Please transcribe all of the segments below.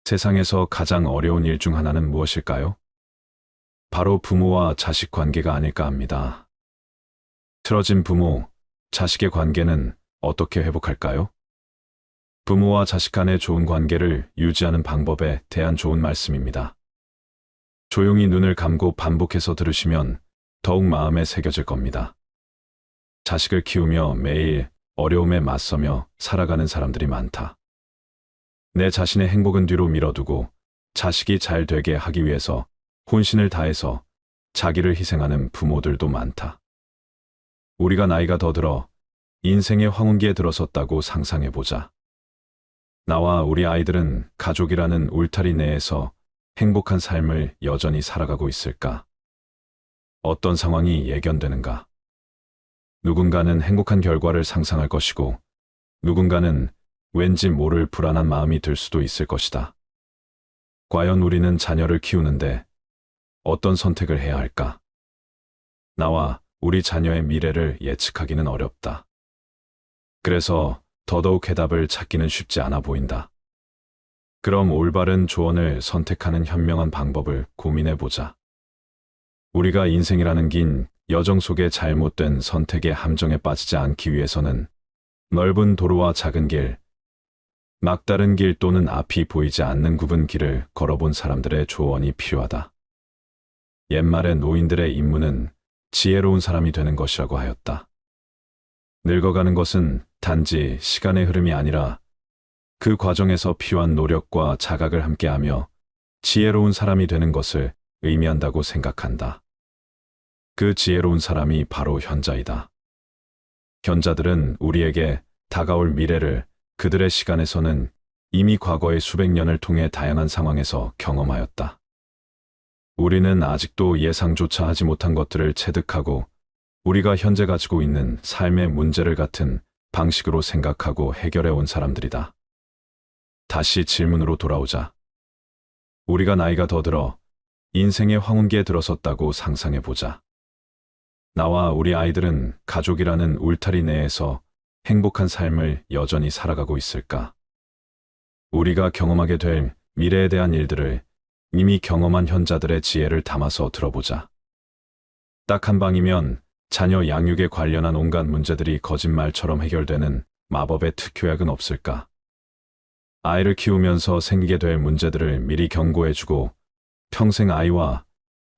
세상에서 가장 어려운 일 중 하나는 무엇일까요? 바로 부모와 자식 관계가 아닐까 합니다. 틀어진 부모, 자식의 관계는 어떻게 회복할까요? 부모와 자식 간의 좋은 관계를 유지하는 방법에 대한 좋은 말씀입니다. 조용히 눈을 감고 반복해서 들으시면 더욱 마음에 새겨질 겁니다. 자식을 키우며 매일 어려움에 맞서며 살아가는 사람들이 많다. 내 자신의 행복은 뒤로 밀어두고 자식이 잘 되게 하기 위해서 혼신을 다해서 자기를 희생하는 부모들도 많다. 우리가 나이가 더 들어 인생의 황혼기에 들어섰다고 상상해보자. 나와 우리 아이들은 가족이라는 울타리 내에서 행복한 삶을 여전히 살아가고 있을까? 어떤 상황이 예견되는가? 누군가는 행복한 결과를 상상할 것이고, 누군가는 왠지 모를 불안한 마음이 들 수도 있을 것이다. 과연 우리는 자녀를 키우는데 어떤 선택을 해야 할까? 나와 우리 자녀의 미래를 예측하기는 어렵다. 그래서 더더욱 해답을 찾기는 쉽지 않아 보인다. 그럼 올바른 조언을 선택하는 현명한 방법을 고민해보자. 우리가 인생이라는 긴 여정 속에 잘못된 선택의 함정에 빠지지 않기 위해서는 넓은 도로와 작은 길, 막다른 길 또는 앞이 보이지 않는 굽은 길을 걸어본 사람들의 조언이 필요하다. 옛말에 노인들의 임무는 지혜로운 사람이 되는 것이라고 하였다. 늙어가는 것은 단지 시간의 흐름이 아니라 그 과정에서 필요한 노력과 자각을 함께하며 지혜로운 사람이 되는 것을 의미한다고 생각한다. 그 지혜로운 사람이 바로 현자이다. 현자들은 우리에게 다가올 미래를 그들의 시간에서는 이미 과거의 수백 년을 통해 다양한 상황에서 경험하였다. 우리는 아직도 예상조차 하지 못한 것들을 체득하고 우리가 현재 가지고 있는 삶의 문제를 같은 방식으로 생각하고 해결해 온 사람들이다. 다시 질문으로 돌아오자. 우리가 나이가 더 들어 인생의 황혼기에 들어섰다고 상상해보자. 나와 우리 아이들은 가족이라는 울타리 내에서 행복한 삶을 여전히 살아가고 있을까? 우리가 경험하게 될 미래에 대한 일들을 이미 경험한 현자들의 지혜를 담아서 들어보자. 딱 한 방이면 자녀 양육에 관련한 온갖 문제들이 거짓말처럼 해결되는 마법의 특효약은 없을까? 아이를 키우면서 생기게 될 문제들을 미리 경고해주고 평생 아이와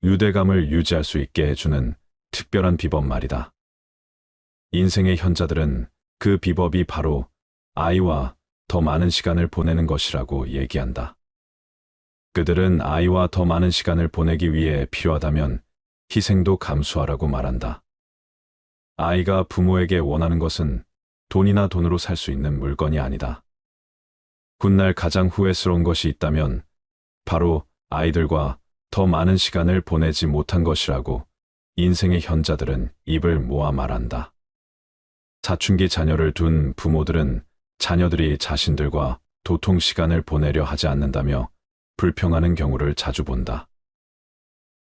유대감을 유지할 수 있게 해주는 특별한 비법 말이다. 인생의 현자들은 그 비법이 바로 아이와 더 많은 시간을 보내는 것이라고 얘기한다. 그들은 아이와 더 많은 시간을 보내기 위해 필요하다면 희생도 감수하라고 말한다. 아이가 부모에게 원하는 것은 돈이나 돈으로 살 수 있는 물건이 아니다. 훗날 가장 후회스러운 것이 있다면 바로 아이들과 더 많은 시간을 보내지 못한 것이라고 인생의 현자들은 입을 모아 말한다. 사춘기 자녀를 둔 부모들은 자녀들이 자신들과 도통 시간을 보내려 하지 않는다며 불평하는 경우를 자주 본다.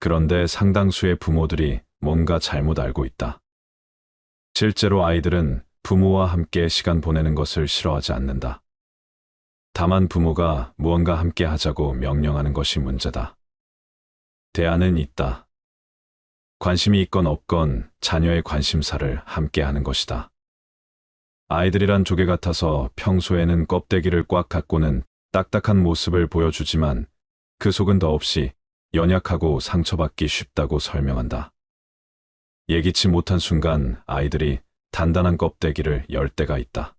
그런데 상당수의 부모들이 뭔가 잘못 알고 있다. 실제로 아이들은 부모와 함께 시간 보내는 것을 싫어하지 않는다. 다만 부모가 무언가 함께 하자고 명령하는 것이 문제다. 대안은 있다. 관심이 있건 없건 자녀의 관심사를 함께 하는 것이다. 아이들이란 조개 같아서 평소에는 껍데기를 꽉 갖고는 딱딱한 모습을 보여주지만 그 속은 더없이 연약하고 상처받기 쉽다고 설명한다. 예기치 못한 순간 아이들이 단단한 껍데기를 열 때가 있다.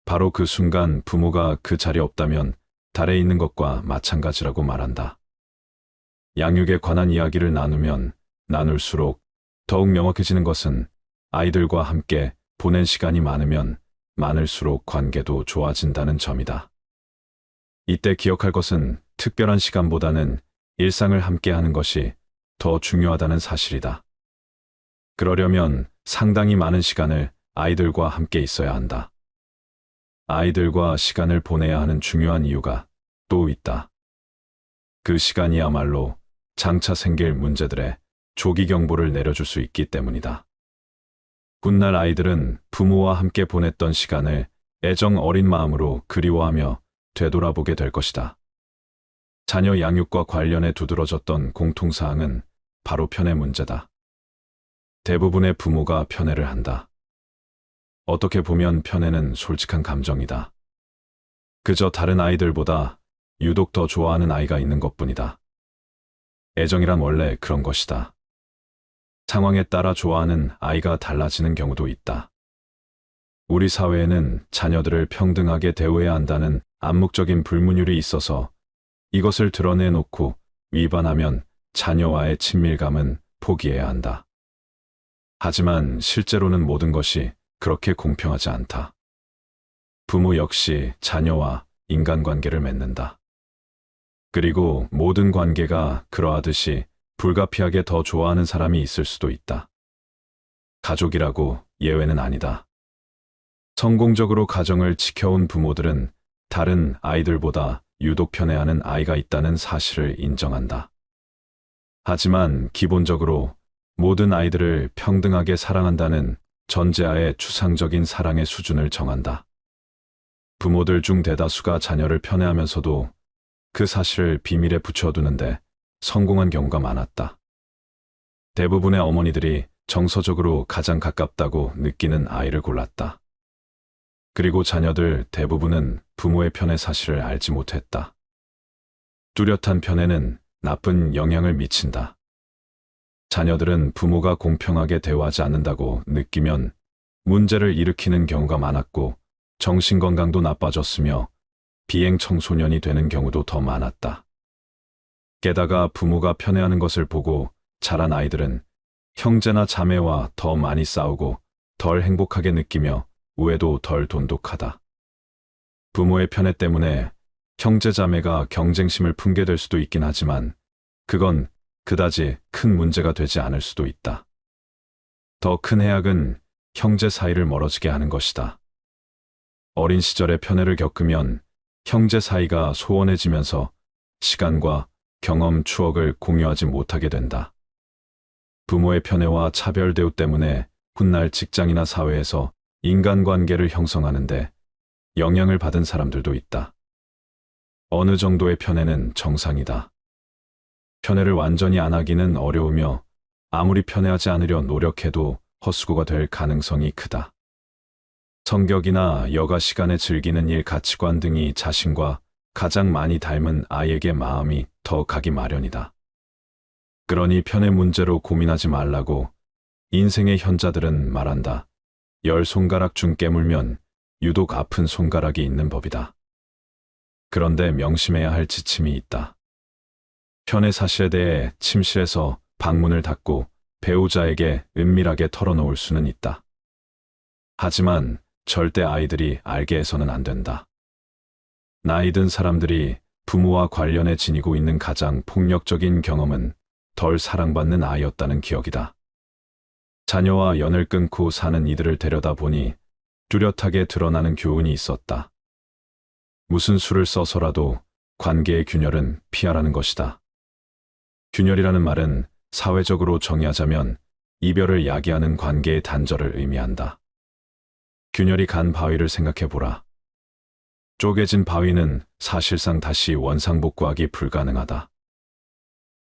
바로 그 순간 부모가 그 자리에 없다면 달에 있는 것과 마찬가지라고 말한다. 양육에 관한 이야기를 나누면 나눌수록 더욱 명확해지는 것은 아이들과 함께 보낸 시간이 많으면 많을수록 관계도 좋아진다는 점이다. 이때 기억할 것은 특별한 시간보다는 일상을 함께하는 것이 더 중요하다는 사실이다. 그러려면 상당히 많은 시간을 아이들과 함께 있어야 한다. 아이들과 시간을 보내야 하는 중요한 이유가 또 있다. 그 시간이야말로 장차 생길 문제들의 조기 경보를 내려줄 수 있기 때문이다. 훗날 아이들은 부모와 함께 보냈던 시간을 애정 어린 마음으로 그리워하며 되돌아보게 될 것이다. 자녀 양육과 관련해 두드러졌던 공통사항은 바로 편애 문제다. 대부분의 부모가 편애를 한다. 어떻게 보면 편애는 솔직한 감정이다. 그저 다른 아이들보다 유독 더 좋아하는 아이가 있는 것뿐이다. 애정이란 원래 그런 것이다. 상황에 따라 좋아하는 아이가 달라지는 경우도 있다. 우리 사회에는 자녀들을 평등하게 대우해야 한다는 암묵적인 불문율이 있어서 이것을 드러내놓고 위반하면 자녀와의 친밀감은 포기해야 한다. 하지만 실제로는 모든 것이 그렇게 공평하지 않다. 부모 역시 자녀와 인간관계를 맺는다. 그리고 모든 관계가 그러하듯이 불가피하게 더 좋아하는 사람이 있을 수도 있다. 가족이라고 예외는 아니다. 성공적으로 가정을 지켜온 부모들은 다른 아이들보다 유독 편애하는 아이가 있다는 사실을 인정한다. 하지만 기본적으로 모든 아이들을 평등하게 사랑한다는 전제하에 추상적인 사랑의 수준을 정한다. 부모들 중 대다수가 자녀를 편애하면서도 그 사실을 비밀에 붙여두는데 성공한 경우가 많았다. 대부분의 어머니들이 정서적으로 가장 가깝다고 느끼는 아이를 골랐다. 그리고 자녀들 대부분은 부모의 편애 사실을 알지 못했다. 뚜렷한 편애는 나쁜 영향을 미친다. 자녀들은 부모가 공평하게 대우하지 않는다고 느끼면 문제를 일으키는 경우가 많았고 정신건강도 나빠졌으며 비행 청소년이 되는 경우도 더 많았다. 게다가 부모가 편애하는 것을 보고 자란 아이들은 형제나 자매와 더 많이 싸우고 덜 행복하게 느끼며 우애도 덜 돈독하다. 부모의 편애 때문에 형제 자매가 경쟁심을 품게 될 수도 있긴 하지만 그건 그다지 큰 문제가 되지 않을 수도 있다. 더 큰 해악은 형제 사이를 멀어지게 하는 것이다. 어린 시절에 편애를 겪으면 형제 사이가 소원해지면서 시간과 경험, 추억을 공유하지 못하게 된다. 부모의 편애와 차별 대우 때문에 훗날 직장이나 사회에서 인간관계를 형성하는데 영향을 받은 사람들도 있다. 어느 정도의 편애는 정상이다. 편애를 완전히 안 하기는 어려우며 아무리 편애하지 않으려 노력해도 헛수고가 될 가능성이 크다. 성격이나 여가 시간에 즐기는 일, 가치관 등이 자신과 가장 많이 닮은 아이에게 마음이 더 가기 마련이다. 그러니 편애 문제로 고민하지 말라고 인생의 현자들은 말한다. 10손가락 중 깨물면 유독 아픈 손가락이 있는 법이다. 그런데 명심해야 할 지침이 있다. 편애 사실에 대해 침실에서 방문을 닫고 배우자에게 은밀하게 털어놓을 수는 있다. 하지만 절대 아이들이 알게 해서는 안 된다. 나이 든 사람들이 부모와 관련해 지니고 있는 가장 폭력적인 경험은 덜 사랑받는 아이였다는 기억이다. 자녀와 연을 끊고 사는 이들을 데려다보니 뚜렷하게 드러나는 교훈이 있었다. 무슨 수를 써서라도 관계의 균열은 피하라는 것이다. 균열이라는 말은 사회적으로 정의하자면 이별을 야기하는 관계의 단절을 의미한다. 균열이 간 바위를 생각해보라. 쪼개진 바위는 사실상 다시 원상복구하기 불가능하다.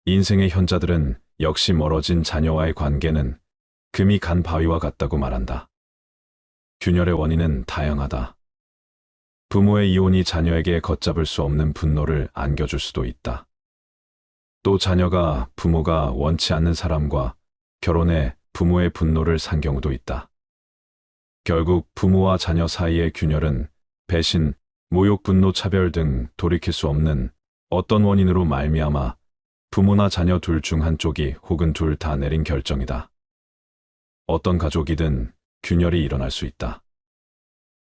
인생의 현자들은 역시 멀어진 자녀와의 관계는 금이 간 바위와 같다고 말한다. 균열의 원인은 다양하다. 부모의 이혼이 자녀에게 걷잡을 수 없는 분노를 안겨줄 수도 있다. 또 자녀가 부모가 원치 않는 사람과 결혼해 부모의 분노를 산 경우도 있다. 결국 부모와 자녀 사이의 균열은 배신, 모욕, 분노, 차별 등 돌이킬 수 없는 어떤 원인으로 말미암아 부모나 자녀 둘 중 한쪽이 혹은 둘 다 내린 결정이다. 어떤 가족이든 균열이 일어날 수 있다.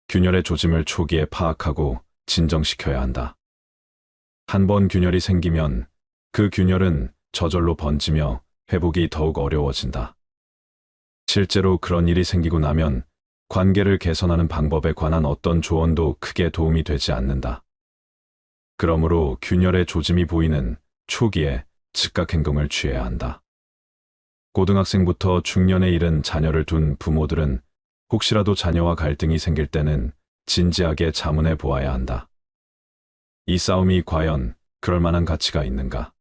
균열의 조짐을 초기에 파악하고 진정시켜야 한다. 한 번 균열이 생기면 그 균열은 저절로 번지며 회복이 더욱 어려워진다. 실제로 그런 일이 생기고 나면 관계를 개선하는 방법에 관한 어떤 조언도 크게 도움이 되지 않는다. 그러므로 균열의 조짐이 보이는 초기에 즉각 행동을 취해야 한다. 고등학생부터 중년에 이른 자녀를 둔 부모들은 혹시라도 자녀와 갈등이 생길 때는 진지하게 자문해 보아야 한다. 이 싸움이 과연 그럴 만한 가치가 있는가?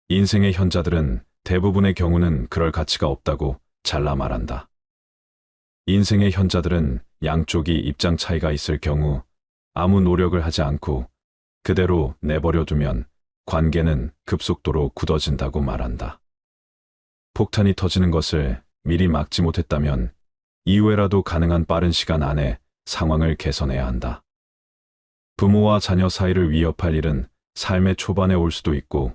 인생의 현자들은 대부분의 경우는 그럴 가치가 없다고 잘라 말한다. 인생의 현자들은 양쪽이 입장 차이가 있을 경우 아무 노력을 하지 않고 그대로 내버려 두면 관계는 급속도로 굳어진다고 말한다. 폭탄이 터지는 것을 미리 막지 못했다면 이후에라도 가능한 빠른 시간 안에 상황을 개선해야 한다. 부모와 자녀 사이를 위협할 일은 삶의 초반에 올 수도 있고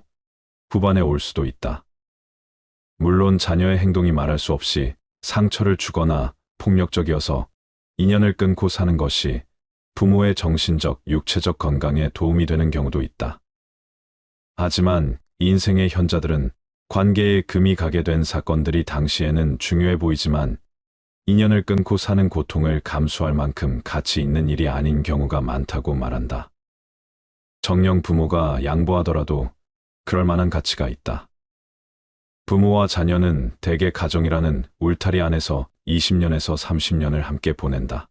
후반에 올 수도 있다. 물론 자녀의 행동이 말할 수 없이 상처를 주거나 폭력적이어서 인연을 끊고 사는 것이 부모의 정신적, 육체적 건강에 도움이 되는 경우도 있다. 하지만 인생의 현자들은 관계에 금이 가게 된 사건들이 당시에는 중요해 보이지만 인연을 끊고 사는 고통을 감수할 만큼 가치 있는 일이 아닌 경우가 많다고 말한다. 정녕 부모가 양보하더라도 그럴 만한 가치가 있다. 부모와 자녀는 대개 가정이라는 울타리 안에서 20년에서 30년을 함께 보낸다.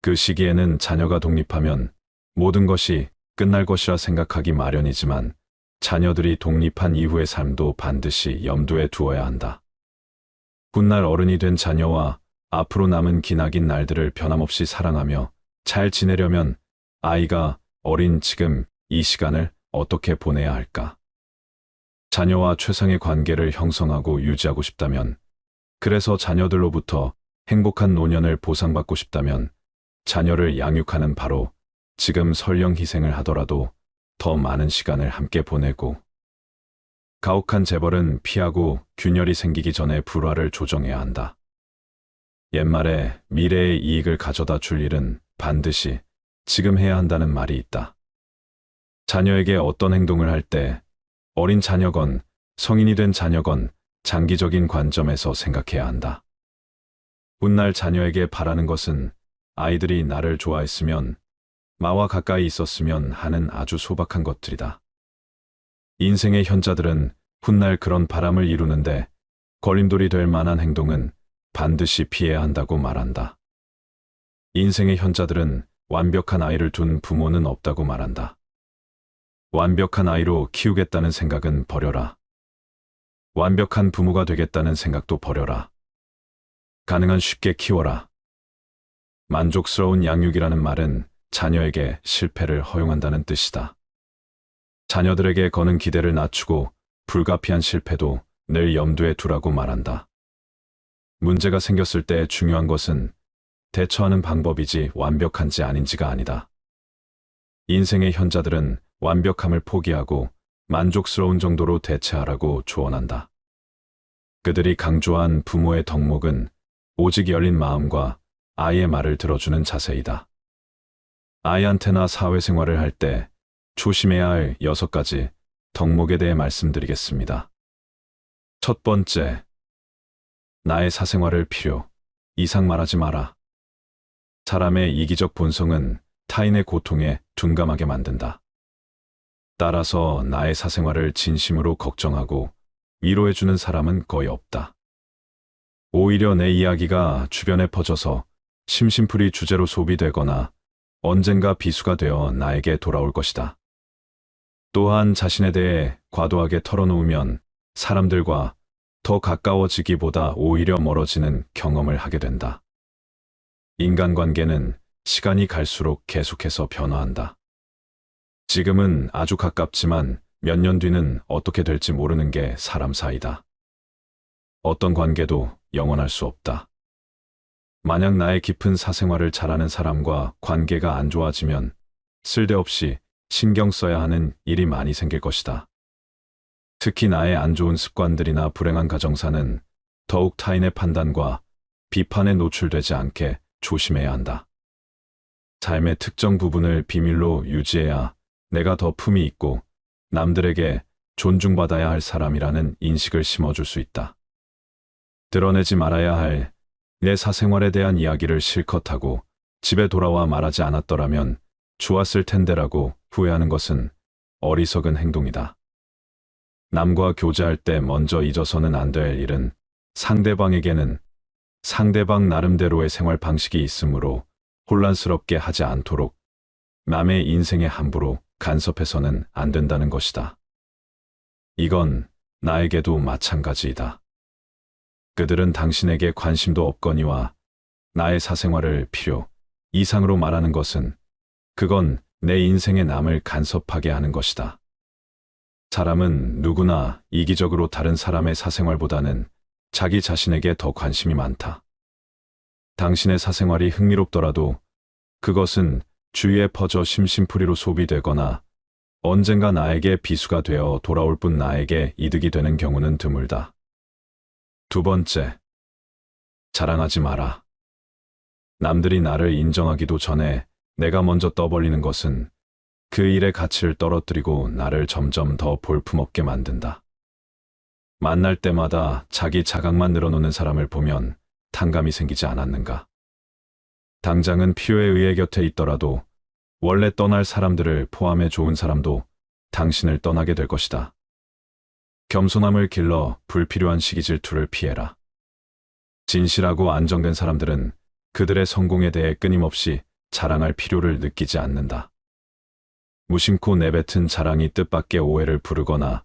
그 시기에는 자녀가 독립하면 모든 것이 끝날 것이라 생각하기 마련이지만 자녀들이 독립한 이후의 삶도 반드시 염두에 두어야 한다. 훗날 어른이 된 자녀와 앞으로 남은 기나긴 날들을 변함없이 사랑하며 잘 지내려면 아이가 어린 지금 이 시간을 어떻게 보내야 할까? 자녀와 최상의 관계를 형성하고 유지하고 싶다면, 그래서 자녀들로부터 행복한 노년을 보상받고 싶다면 자녀를 양육하는 바로 지금 설령 희생을 하더라도 더 많은 시간을 함께 보내고 가혹한 재벌은 피하고 균열이 생기기 전에 불화를 조정해야 한다. 옛말에 미래의 이익을 가져다 줄 일은 반드시 지금 해야 한다는 말이 있다. 자녀에게 어떤 행동을 할 때 어린 자녀건 성인이 된 자녀건 장기적인 관점에서 생각해야 한다. 훗날 자녀에게 바라는 것은 아이들이 나를 좋아했으면, 나와 가까이 있었으면 하는 아주 소박한 것들이다. 인생의 현자들은 훗날 그런 바람을 이루는데 걸림돌이 될 만한 행동은 반드시 피해야 한다고 말한다. 인생의 현자들은 완벽한 아이를 둔 부모는 없다고 말한다. 완벽한 아이로 키우겠다는 생각은 버려라. 완벽한 부모가 되겠다는 생각도 버려라. 가능한 쉽게 키워라. 만족스러운 양육이라는 말은 자녀에게 실패를 허용한다는 뜻이다. 자녀들에게 거는 기대를 낮추고 불가피한 실패도 늘 염두에 두라고 말한다. 문제가 생겼을 때 중요한 것은 대처하는 방법이지 완벽한지 아닌지가 아니다. 인생의 현자들은 완벽함을 포기하고 만족스러운 정도로 대처하라고 조언한다. 그들이 강조한 부모의 덕목은 오직 열린 마음과 아이의 말을 들어주는 자세이다. 아이한테나 사회생활을 할 때 조심해야 할 6가지 덕목에 대해 말씀드리겠습니다. 첫 번째, 나의 사생활을 필요 이상 말하지 마라. 사람의 이기적 본성은 타인의 고통에 둔감하게 만든다. 따라서 나의 사생활을 진심으로 걱정하고 위로해주는 사람은 거의 없다. 오히려 내 이야기가 주변에 퍼져서 심심풀이 주제로 소비되거나 언젠가 비수가 되어 나에게 돌아올 것이다. 또한 자신에 대해 과도하게 털어놓으면 사람들과 더 가까워지기보다 오히려 멀어지는 경험을 하게 된다. 인간관계는 시간이 갈수록 계속해서 변화한다. 지금은 아주 가깝지만 몇 년 뒤는 어떻게 될지 모르는 게 사람 사이다. 어떤 관계도 영원할 수 없다. 만약 나의 깊은 사생활을 잘 아는 사람과 관계가 안 좋아지면 쓸데없이 신경 써야 하는 일이 많이 생길 것이다. 특히 나의 안 좋은 습관들이나 불행한 가정사는 더욱 타인의 판단과 비판에 노출되지 않게 조심해야 한다. 삶의 특정 부분을 비밀로 유지해야 내가 더 품이 있고 남들에게 존중받아야 할 사람이라는 인식을 심어줄 수 있다. 드러내지 말아야 할 내 사생활에 대한 이야기를 실컷 하고 집에 돌아와 말하지 않았더라면 좋았을 텐데라고 후회하는 것은 어리석은 행동이다. 남과 교제할 때 먼저 잊어서는 안 될 일은 상대방에게는 상대방 나름대로의 생활 방식이 있으므로 혼란스럽게 하지 않도록 남의 인생에 함부로 간섭해서는 안 된다는 것이다. 이건 나에게도 마찬가지이다. 그들은 당신에게 관심도 없거니와 나의 사생활을 필요 이상으로 말하는 것은 그건 내 인생의 남을 간섭하게 하는 것이다. 사람은 누구나 이기적으로 다른 사람의 사생활보다는 자기 자신에게 더 관심이 많다. 당신의 사생활이 흥미롭더라도 그것은 주위에 퍼져 심심풀이로 소비되거나 언젠가 나에게 비수가 되어 돌아올 뿐 나에게 이득이 되는 경우는 드물다. 두 번째, 자랑하지 마라. 남들이 나를 인정하기도 전에 내가 먼저 떠벌리는 것은 그 일의 가치를 떨어뜨리고 나를 점점 더 볼품없게 만든다. 만날 때마다 자기 자각만 늘어놓는 사람을 보면 탕감이 생기지 않았는가? 당장은 필요에 의해 곁에 있더라도 원래 떠날 사람들을 포함해 좋은 사람도 당신을 떠나게 될 것이다. 겸손함을 길러 불필요한 시기 질투를 피해라. 진실하고 안정된 사람들은 그들의 성공에 대해 끊임없이 자랑할 필요를 느끼지 않는다. 무심코 내뱉은 자랑이 뜻밖의 오해를 부르거나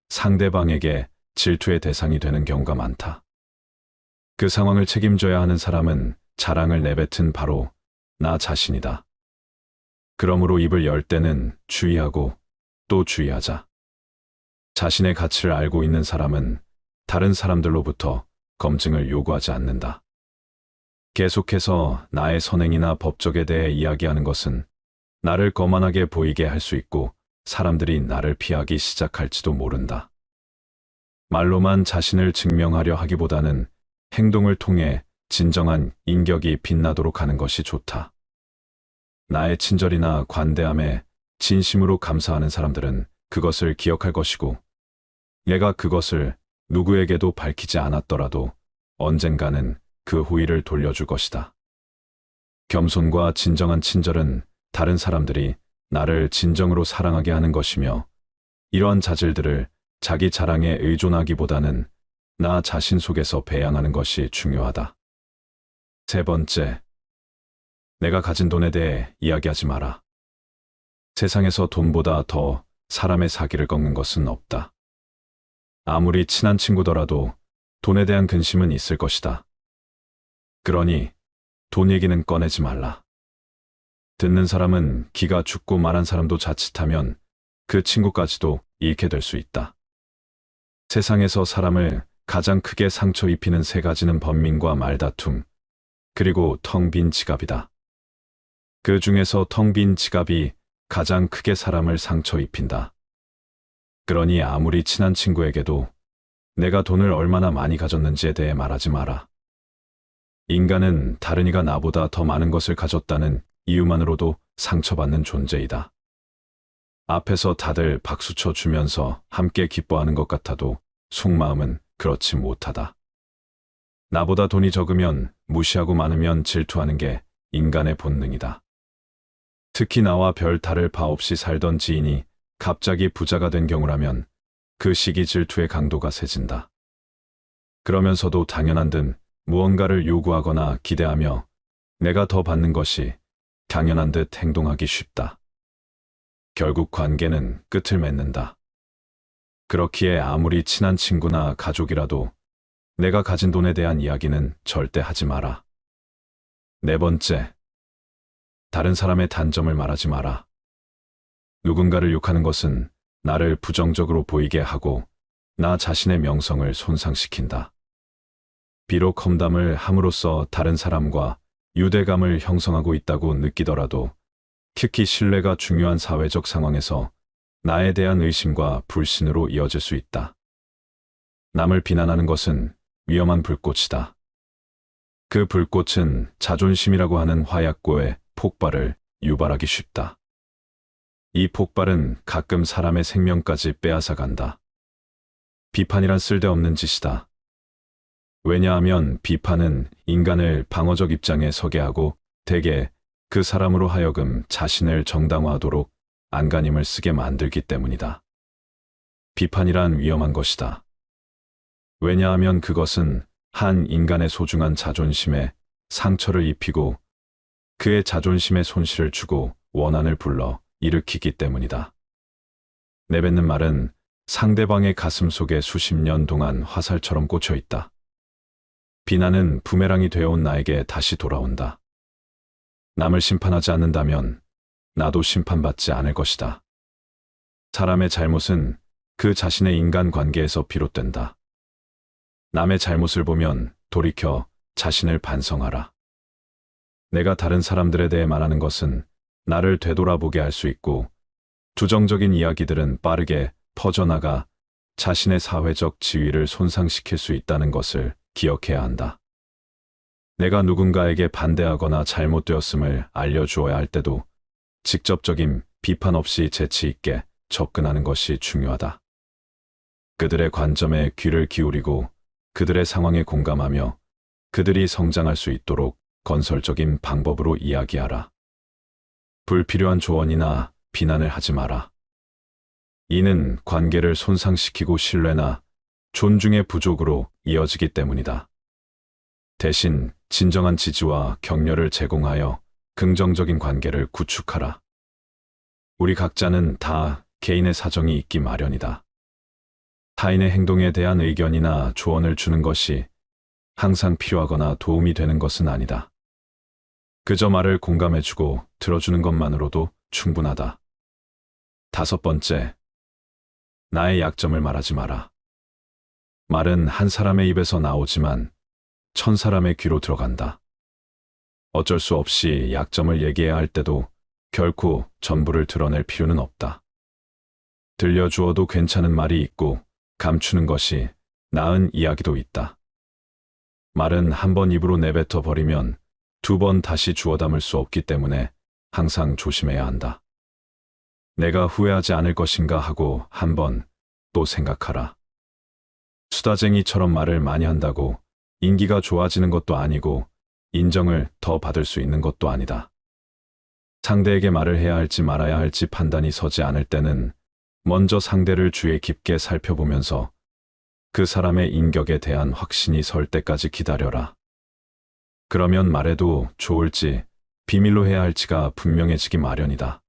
상대방에게 질투의 대상이 되는 경우가 많다. 그 상황을 책임져야 하는 사람은 자랑을 내뱉은 바로 나 자신이다. 그러므로 입을 열 때는 주의하고 또 주의하자. 자신의 가치를 알고 있는 사람은 다른 사람들로부터 검증을 요구하지 않는다. 계속해서 나의 선행이나 법적에 대해 이야기하는 것은 나를 거만하게 보이게 할 수 있고 사람들이 나를 피하기 시작할지도 모른다. 말로만 자신을 증명하려 하기보다는 행동을 통해 진정한 인격이 빛나도록 하는 것이 좋다. 나의 친절이나 관대함에 진심으로 감사하는 사람들은 그것을 기억할 것이고 내가 그것을 누구에게도 밝히지 않았더라도 언젠가는 그 후일을 돌려줄 것이다. 겸손과 진정한 친절은 다른 사람들이 나를 진정으로 사랑하게 하는 것이며 이러한 자질들을 자기 자랑에 의존하기보다는 나 자신 속에서 배양하는 것이 중요하다. 세 번째, 내가 가진 돈에 대해 이야기하지 마라. 세상에서 돈보다 더 사람의 사기를 꺾는 것은 없다. 아무리 친한 친구더라도 돈에 대한 근심은 있을 것이다. 그러니 돈 얘기는 꺼내지 말라. 듣는 사람은 기가 죽고 말한 사람도 자칫하면 그 친구까지도 잃게 될 수 있다. 세상에서 사람을 가장 크게 상처 입히는 세 가지는 번민과 말다툼, 그리고 텅 빈 지갑이다. 그 중에서 텅 빈 지갑이 가장 크게 사람을 상처 입힌다. 그러니 아무리 친한 친구에게도 내가 돈을 얼마나 많이 가졌는지에 대해 말하지 마라. 인간은 다른 이가 나보다 더 많은 것을 가졌다는 이유만으로도 상처받는 존재이다. 앞에서 다들 박수쳐 주면서 함께 기뻐하는 것 같아도 속마음은 그렇지 못하다. 나보다 돈이 적으면 무시하고 많으면 질투하는 게 인간의 본능이다. 특히 나와 별 다를 바 없이 살던 지인이 갑자기 부자가 된 경우라면 그 시기 질투의 강도가 세진다. 그러면서도 당연한 듯 무언가를 요구하거나 기대하며 내가 더 받는 것이 당연한 듯 행동하기 쉽다. 결국 관계는 끝을 맺는다. 그렇기에 아무리 친한 친구나 가족이라도 내가 가진 돈에 대한 이야기는 절대 하지 마라. 네 번째, 다른 사람의 단점을 말하지 마라. 누군가를 욕하는 것은 나를 부정적으로 보이게 하고 나 자신의 명성을 손상시킨다. 비록 험담을 함으로써 다른 사람과 유대감을 형성하고 있다고 느끼더라도 특히 신뢰가 중요한 사회적 상황에서 나에 대한 의심과 불신으로 이어질 수 있다. 남을 비난하는 것은 위험한 불꽃이다. 그 불꽃은 자존심이라고 하는 화약고에 폭발을 유발하기 쉽다. 이 폭발은 가끔 사람의 생명까지 빼앗아간다. 비판이란 쓸데없는 짓이다. 왜냐하면 비판은 인간을 방어적 입장에 서게 하고 대개 그 사람으로 하여금 자신을 정당화하도록 안간힘을 쓰게 만들기 때문이다. 비판이란 위험한 것이다. 왜냐하면 그것은 한 인간의 소중한 자존심에 상처를 입히고 그의 자존심에 손실을 주고 원한을 불러 일으키기 때문이다. 내뱉는 말은 상대방의 가슴 속에 수십 년 동안 화살처럼 꽂혀 있다. 비난은 부메랑이 되어온 나에게 다시 돌아온다. 남을 심판하지 않는다면 나도 심판받지 않을 것이다. 사람의 잘못은 그 자신의 인간관계에서 비롯된다. 남의 잘못을 보면 돌이켜 자신을 반성하라. 내가 다른 사람들에 대해 말하는 것은 나를 되돌아보게 할 수 있고, 부정적인 이야기들은 빠르게 퍼져나가 자신의 사회적 지위를 손상시킬 수 있다는 것을 기억해야 한다. 내가 누군가에게 반대하거나 잘못되었음을 알려주어야 할 때도 직접적인 비판 없이 재치 있게 접근하는 것이 중요하다. 그들의 관점에 귀를 기울이고 그들의 상황에 공감하며 그들이 성장할 수 있도록 건설적인 방법으로 이야기하라. 불필요한 조언이나 비난을 하지 마라. 이는 관계를 손상시키고 신뢰나 존중의 부족으로 이어지기 때문이다. 대신 진정한 지지와 격려를 제공하여 긍정적인 관계를 구축하라. 우리 각자는 다 개인의 사정이 있기 마련이다. 타인의 행동에 대한 의견이나 조언을 주는 것이 항상 필요하거나 도움이 되는 것은 아니다. 그저 말을 공감해주고 들어주는 것만으로도 충분하다. 5번째, 나의 약점을 말하지 마라. 말은 한 사람의 입에서 나오지만 1000사람의 귀로 들어간다. 어쩔 수 없이 약점을 얘기해야 할 때도 결코 전부를 드러낼 필요는 없다. 들려주어도 괜찮은 말이 있고 감추는 것이 나은 이야기도 있다. 말은 한 번 입으로 내뱉어 버리면 2번 다시 주워 담을 수 없기 때문에 항상 조심해야 한다. 내가 후회하지 않을 것인가 하고 한 번 또 생각하라. 수다쟁이처럼 말을 많이 한다고 인기가 좋아지는 것도 아니고 인정을 더 받을 수 있는 것도 아니다. 상대에게 말을 해야 할지 말아야 할지 판단이 서지 않을 때는 먼저 상대를 주의 깊게 살펴보면서 그 사람의 인격에 대한 확신이 설 때까지 기다려라. 그러면 말해도 좋을지 비밀로 해야 할지가 분명해지기 마련이다.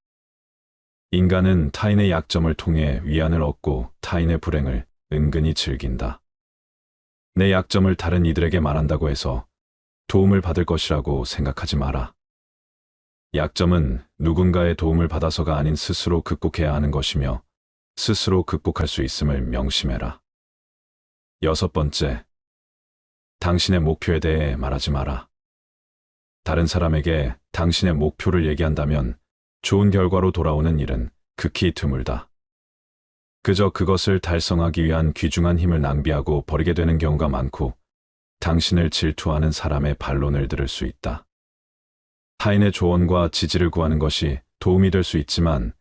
인간은 타인의 약점을 통해 위안을 얻고 타인의 불행을 은근히 즐긴다. 내 약점을 다른 이들에게 말한다고 해서 도움을 받을 것이라고 생각하지 마라. 약점은 누군가의 도움을 받아서가 아닌 스스로 극복해야 하는 것이며 스스로 극복할 수 있음을 명심해라. 6번째, 당신의 목표에 대해 말하지 마라. 다른 사람에게 당신의 목표를 얘기한다면 좋은 결과로 돌아오는 일은 극히 드물다. 그저 그것을 달성하기 위한 귀중한 힘을 낭비하고 버리게 되는 경우가 많고 당신을 질투하는 사람의 반론을 들을 수 있다. 타인의 조언과 지지를 구하는 것이 도움이 될 수 있지만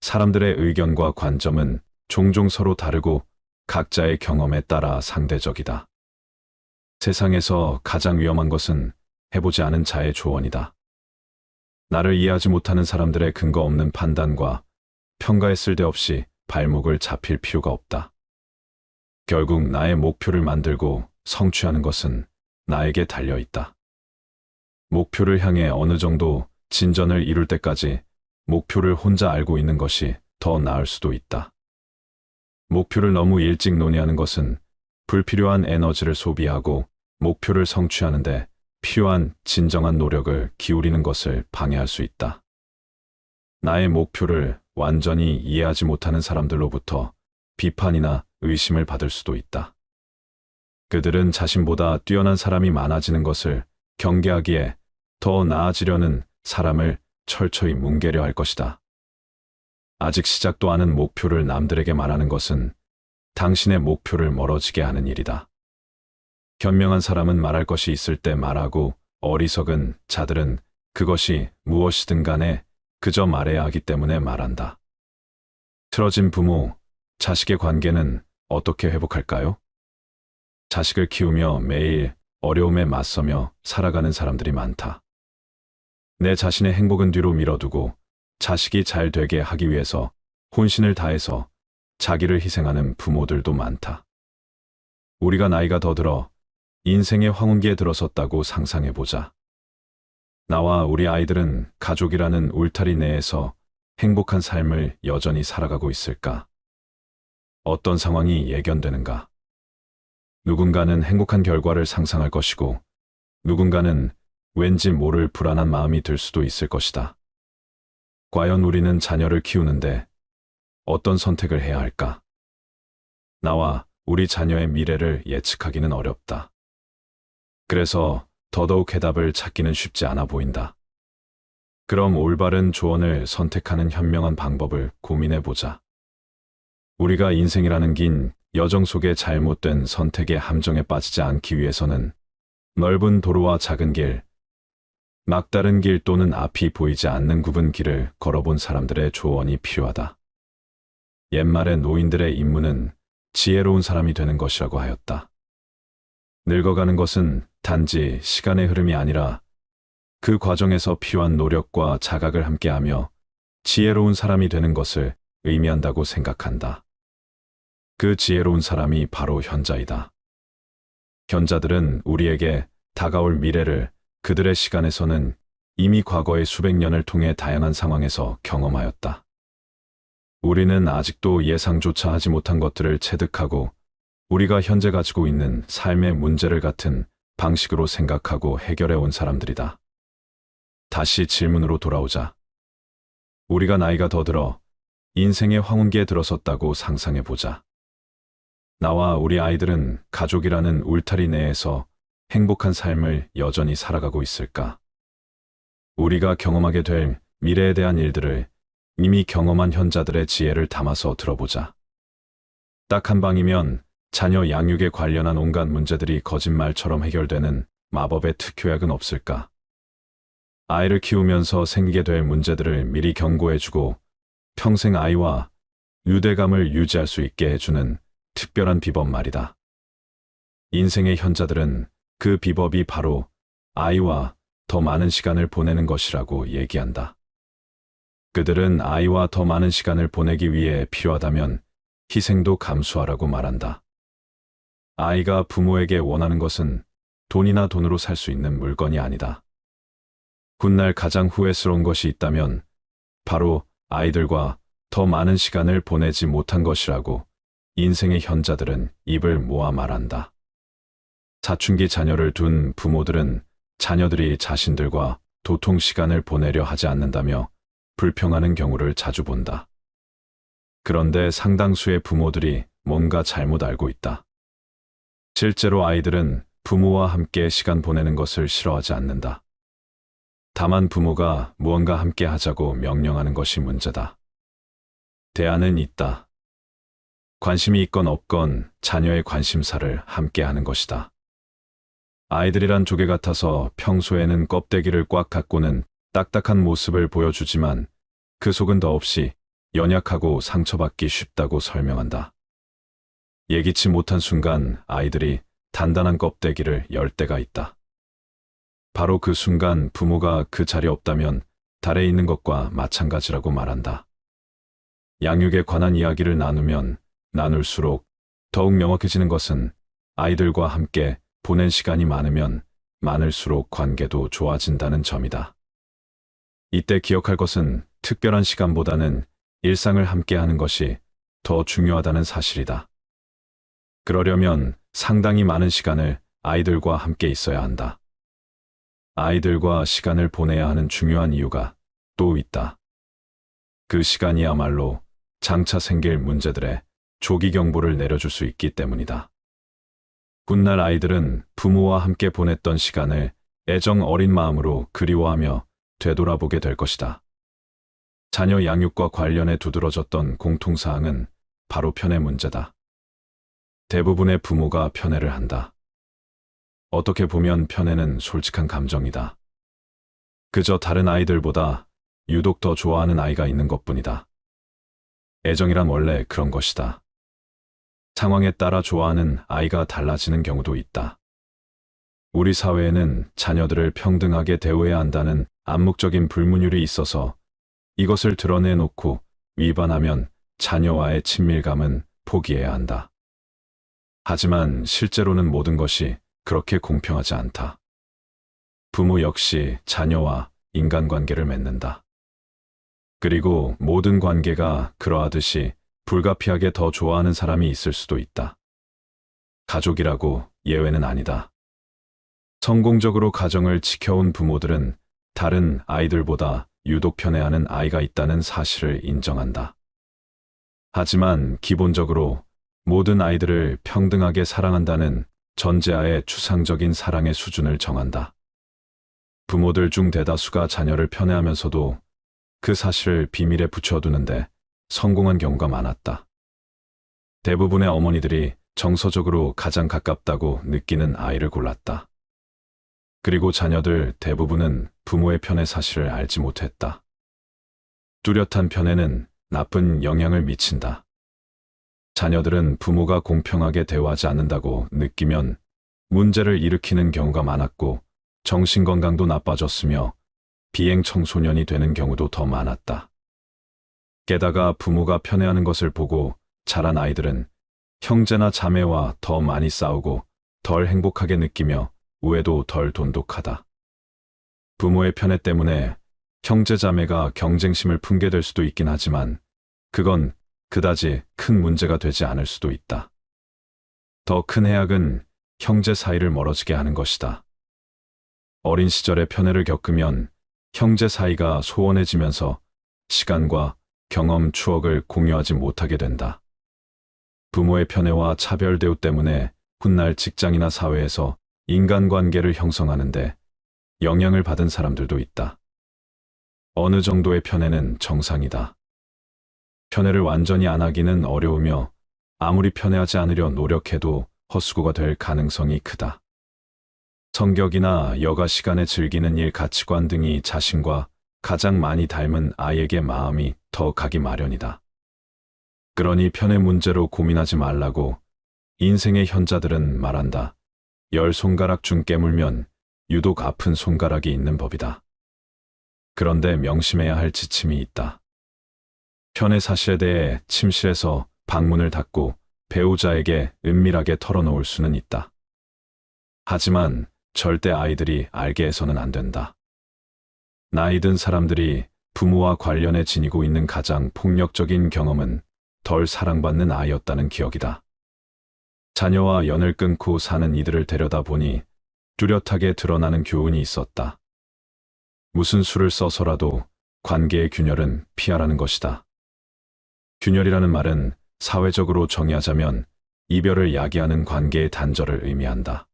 사람들의 의견과 관점은 종종 서로 다르고 각자의 경험에 따라 상대적이다. 세상에서 가장 위험한 것은 해보지 않은 자의 조언이다. 나를 이해하지 못하는 사람들의 근거 없는 판단과 평가에 쓸데없이 발목을 잡힐 필요가 없다. 결국 나의 목표를 만들고 성취하는 것은 나에게 달려있다. 목표를 향해 어느 정도 진전을 이룰 때까지 목표를 혼자 알고 있는 것이 더 나을 수도 있다. 목표를 너무 일찍 논의하는 것은 불필요한 에너지를 소비하고 목표를 성취하는데 필요한 진정한 노력을 기울이는 것을 방해할 수 있다. 나의 목표를 완전히 이해하지 못하는 사람들로부터 비판이나 의심을 받을 수도 있다. 그들은 자신보다 뛰어난 사람이 많아지는 것을 경계하기에 더 나아지려는 사람을 철저히 뭉개려 할 것이다. 아직 시작도 않은 목표를 남들에게 말하는 것은 당신의 목표를 멀어지게 하는 일이다. 현명한 사람은 말할 것이 있을 때 말하고 어리석은 자들은 그것이 무엇이든 간에 그저 말해야 하기 때문에 말한다. 틀어진 부모, 자식의 관계는 어떻게 회복할까요? 자식을 키우며 매일 어려움에 맞서며 살아가는 사람들이 많다. 내 자신의 행복은 뒤로 밀어두고 자식이 잘 되게 하기 위해서 혼신을 다해서 자기를 희생하는 부모들도 많다. 우리가 나이가 더 들어 인생의 황혼기에 들어섰다고 상상해보자. 나와 우리 아이들은 가족이라는 울타리 내에서 행복한 삶을 여전히 살아가고 있을까? 어떤 상황이 예견되는가? 누군가는 행복한 결과를 상상할 것이고, 누군가는 왠지 모를 불안한 마음이 들 수도 있을 것이다. 과연 우리는 자녀를 키우는데 어떤 선택을 해야 할까? 나와 우리 자녀의 미래를 예측하기는 어렵다. 그래서 더더욱 해답을 찾기는 쉽지 않아 보인다. 그럼 올바른 조언을 선택하는 현명한 방법을 고민해 보자. 우리가 인생이라는 긴 여정 속에 잘못된 선택의 함정에 빠지지 않기 위해서는 넓은 도로와 작은 길, 막다른 길 또는 앞이 보이지 않는 굽은 길을 걸어본 사람들의 조언이 필요하다. 옛말에 노인들의 임무는 지혜로운 사람이 되는 것이라고 하였다. 늙어가는 것은 단지 시간의 흐름이 아니라 그 과정에서 필요한 노력과 자각을 함께하며 지혜로운 사람이 되는 것을 의미한다고 생각한다. 그 지혜로운 사람이 바로 현자이다. 현자들은 우리에게 다가올 미래를 그들의 시간에서는 이미 과거의 수백 년을 통해 다양한 상황에서 경험하였다. 우리는 아직도 예상조차 하지 못한 것들을 체득하고 우리가 현재 가지고 있는 삶의 문제를 같은 방식으로 생각하고 해결해 온 사람들이다. 다시 질문으로 돌아오자. 우리가 나이가 더 들어 인생의 황혼기에 들어섰다고 상상해 보자. 나와 우리 아이들은 가족이라는 울타리 내에서 행복한 삶을 여전히 살아가고 있을까? 우리가 경험하게 될 미래에 대한 일들을 이미 경험한 현자들의 지혜를 담아서 들어보자. 딱 한 방이면 자녀 양육에 관련한 온갖 문제들이 거짓말처럼 해결되는 마법의 특효약은 없을까? 아이를 키우면서 생기게 될 문제들을 미리 경고해주고 평생 아이와 유대감을 유지할 수 있게 해주는 특별한 비법 말이다. 인생의 현자들은 그 비법이 바로 아이와 더 많은 시간을 보내는 것이라고 얘기한다. 그들은 아이와 더 많은 시간을 보내기 위해 필요하다면 희생도 감수하라고 말한다. 아이가 부모에게 원하는 것은 돈이나 돈으로 살 수 있는 물건이 아니다. 훗날 가장 후회스러운 것이 있다면 바로 아이들과 더 많은 시간을 보내지 못한 것이라고 인생의 현자들은 입을 모아 말한다. 사춘기 자녀를 둔 부모들은 자녀들이 자신들과 도통 시간을 보내려 하지 않는다며 불평하는 경우를 자주 본다. 그런데 상당수의 부모들이 뭔가 잘못 알고 있다. 실제로 아이들은 부모와 함께 시간 보내는 것을 싫어하지 않는다. 다만 부모가 무언가 함께 하자고 명령하는 것이 문제다. 대안은 있다. 관심이 있건 없건 자녀의 관심사를 함께 하는 것이다. 아이들이란 조개 같아서 평소에는 껍데기를 꽉 갖고는 딱딱한 모습을 보여주지만 그 속은 더없이 연약하고 상처받기 쉽다고 설명한다. 예기치 못한 순간 아이들이 단단한 껍데기를 열 때가 있다. 바로 그 순간 부모가 그 자리에 없다면 달에 있는 것과 마찬가지라고 말한다. 양육에 관한 이야기를 나누면 나눌수록 더욱 명확해지는 것은 아이들과 함께 보낸 시간이 많으면 많을수록 관계도 좋아진다는 점이다. 이때 기억할 것은 특별한 시간보다는 일상을 함께하는 것이 더 중요하다는 사실이다. 그러려면 상당히 많은 시간을 아이들과 함께 있어야 한다. 아이들과 시간을 보내야 하는 중요한 이유가 또 있다. 그 시간이야말로 장차 생길 문제들의 조기 경보를 내려줄 수 있기 때문이다. 훗날 아이들은 부모와 함께 보냈던 시간을 애정 어린 마음으로 그리워하며 되돌아보게 될 것이다. 자녀 양육과 관련해 두드러졌던 공통사항은 바로 편애 문제다. 대부분의 부모가 편애를 한다. 어떻게 보면 편애는 솔직한 감정이다. 그저 다른 아이들보다 유독 더 좋아하는 아이가 있는 것뿐이다. 애정이란 원래 그런 것이다. 상황에 따라 좋아하는 아이가 달라지는 경우도 있다. 우리 사회에는 자녀들을 평등하게 대우해야 한다는 암묵적인 불문율이 있어서 이것을 드러내놓고 위반하면 자녀와의 친밀감은 포기해야 한다. 하지만 실제로는 모든 것이 그렇게 공평하지 않다. 부모 역시 자녀와 인간관계를 맺는다. 그리고 모든 관계가 그러하듯이 불가피하게 더 좋아하는 사람이 있을 수도 있다. 가족이라고 예외는 아니다. 성공적으로 가정을 지켜온 부모들은 다른 아이들보다 유독 편애하는 아이가 있다는 사실을 인정한다. 하지만 기본적으로 모든 아이들을 평등하게 사랑한다는 전제하에 추상적인 사랑의 수준을 정한다. 부모들 중 대다수가 자녀를 편애하면서도 그 사실을 비밀에 붙여두는데 성공한 경우가 많았다. 대부분의 어머니들이 정서적으로 가장 가깝다고 느끼는 아이를 골랐다. 그리고 자녀들 대부분은 부모의 편애 사실을 알지 못했다. 뚜렷한 편애는 나쁜 영향을 미친다. 자녀들은 부모가 공평하게 대우하지 않는다고 느끼면 문제를 일으키는 경우가 많았고 정신건강도 나빠졌으며 비행 청소년이 되는 경우도 더 많았다. 게다가 부모가 편애하는 것을 보고 자란 아이들은 형제나 자매와 더 많이 싸우고 덜 행복하게 느끼며 우애도 덜 돈독하다. 부모의 편애 때문에 형제 자매가 경쟁심을 품게 될 수도 있긴 하지만 그건 그다지 큰 문제가 되지 않을 수도 있다. 더 큰 해악은 형제 사이를 멀어지게 하는 것이다. 어린 시절에 편애를 겪으면 형제 사이가 소원해지면서 시간과 경험, 추억을 공유하지 못하게 된다. 부모의 편애와 차별 대우 때문에 훗날 직장이나 사회에서 인간관계를 형성하는데 영향을 받은 사람들도 있다. 어느 정도의 편애는 정상이다. 편애를 완전히 안 하기는 어려우며 아무리 편애하지 않으려 노력해도 헛수고가 될 가능성이 크다. 성격이나 여가 시간에 즐기는 일, 가치관 등이 자신과 가장 많이 닮은 아이에게 마음이 더 가기 마련이다. 그러니 편애 문제로 고민하지 말라고 인생의 현자들은 말한다. 10손가락 중 깨물면 유독 아픈 손가락이 있는 법이다. 그런데 명심해야 할 지침이 있다. 편애 사실에 대해 침실에서 방문을 닫고 배우자에게 은밀하게 털어놓을 수는 있다. 하지만 절대 아이들이 알게 해서는 안 된다. 나이 든 사람들이 부모와 관련해 지니고 있는 가장 폭력적인 경험은 덜 사랑받는 아이였다는 기억이다. 자녀와 연을 끊고 사는 이들을 데려다보니 뚜렷하게 드러나는 교훈이 있었다. 무슨 수를 써서라도 관계의 균열은 피하라는 것이다. 균열이라는 말은 사회적으로 정의하자면 이별을 야기하는 관계의 단절을 의미한다.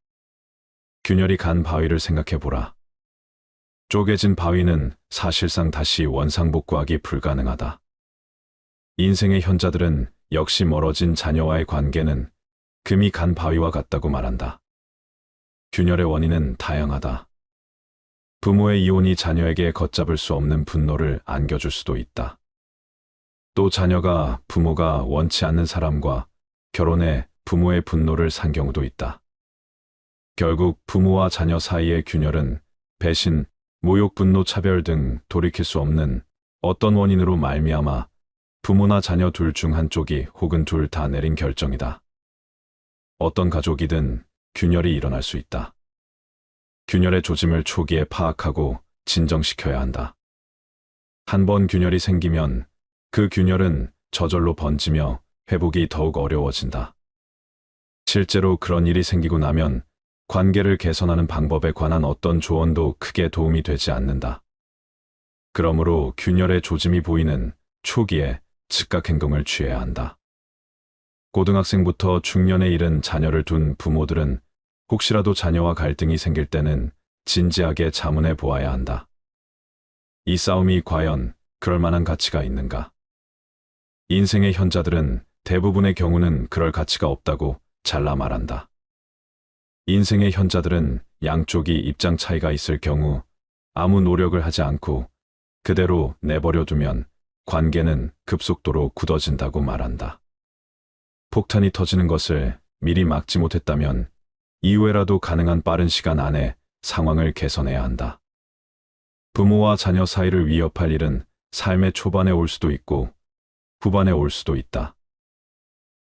균열이 간 바위를 생각해보라. 쪼개진 바위는 사실상 다시 원상복구하기 불가능하다. 인생의 현자들은 역시 멀어진 자녀와의 관계는 금이 간 바위와 같다고 말한다. 균열의 원인은 다양하다. 부모의 이혼이 자녀에게 걷잡을 수 없는 분노를 안겨줄 수도 있다. 또 자녀가 부모가 원치 않는 사람과 결혼해 부모의 분노를 산 경우도 있다. 결국 부모와 자녀 사이의 균열은 배신, 모욕, 분노, 차별 등 돌이킬 수 없는 어떤 원인으로 말미암아 부모나 자녀 둘 중 한쪽이 혹은 둘 다 내린 결정이다. 어떤 가족이든 균열이 일어날 수 있다. 균열의 조짐을 초기에 파악하고 진정시켜야 한다. 한 번 균열이 생기면 그 균열은 저절로 번지며 회복이 더욱 어려워진다. 실제로 그런 일이 생기고 나면 관계를 개선하는 방법에 관한 어떤 조언도 크게 도움이 되지 않는다. 그러므로 균열의 조짐이 보이는 초기에 즉각 행동을 취해야 한다. 고등학생부터 중년에 이른 자녀를 둔 부모들은 혹시라도 자녀와 갈등이 생길 때는 진지하게 자문해 보아야 한다. 이 싸움이 과연 그럴 만한 가치가 있는가? 인생의 현자들은 대부분의 경우는 그럴 가치가 없다고 잘라 말한다. 인생의 현자들은 양쪽이 입장 차이가 있을 경우 아무 노력을 하지 않고 그대로 내버려 두면 관계는 급속도로 굳어진다고 말한다. 폭탄이 터지는 것을 미리 막지 못했다면 이후에라도 가능한 빠른 시간 안에 상황을 개선해야 한다. 부모와 자녀 사이를 위협할 일은 삶의 초반에 올 수도 있고 후반에 올 수도 있다.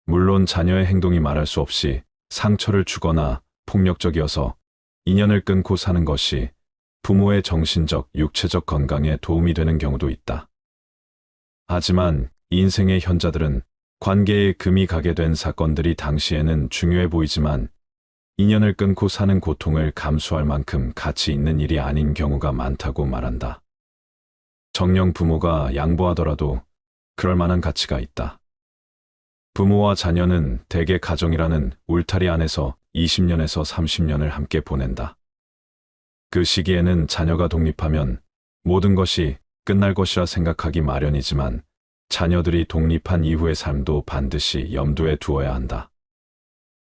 물론 자녀의 행동이 말할 수 없이 상처를 주거나 폭력적이어서 인연을 끊고 사는 것이 부모의 정신적, 육체적 건강에 도움이 되는 경우도 있다. 하지만 인생의 현자들은 관계에 금이 가게 된 사건들이 당시에는 중요해 보이지만 인연을 끊고 사는 고통을 감수할 만큼 가치 있는 일이 아닌 경우가 많다고 말한다. 정녕 부모가 양보하더라도 그럴 만한 가치가 있다. 부모와 자녀는 대개 가정이라는 울타리 안에서 20년에서 30년을 함께 보낸다. 그 시기에는 자녀가 독립하면 모든 것이 끝날 것이라 생각하기 마련이지만 자녀들이 독립한 이후의 삶도 반드시 염두에 두어야 한다.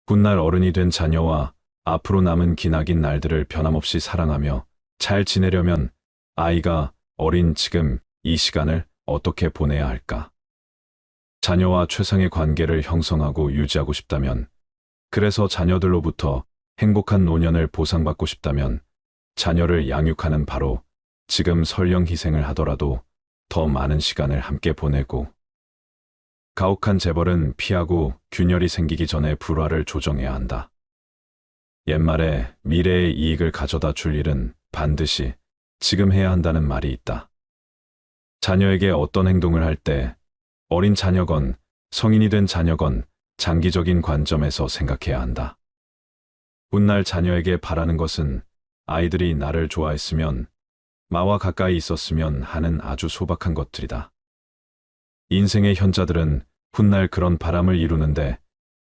훗날 어른이 된 자녀와 앞으로 남은 기나긴 날들을 변함없이 사랑하며 잘 지내려면 아이가 어린 지금 이 시간을 어떻게 보내야 할까? 자녀와 최상의 관계를 형성하고 유지하고 싶다면, 그래서 자녀들로부터 행복한 노년을 보상받고 싶다면 자녀를 양육하는 바로 지금 설령 희생을 하더라도 더 많은 시간을 함께 보내고, 가혹한 재벌은 피하고 균열이 생기기 전에 불화를 조정해야 한다. 옛말에 미래의 이익을 가져다 줄 일은 반드시 지금 해야 한다는 말이 있다. 자녀에게 어떤 행동을 할 때 어린 자녀건 성인이 된 자녀건 장기적인 관점에서 생각해야 한다. 훗날 자녀에게 바라는 것은 아이들이 나를 좋아했으면, 나와 가까이 있었으면 하는 아주 소박한 것들이다. 인생의 현자들은 훗날 그런 바람을 이루는데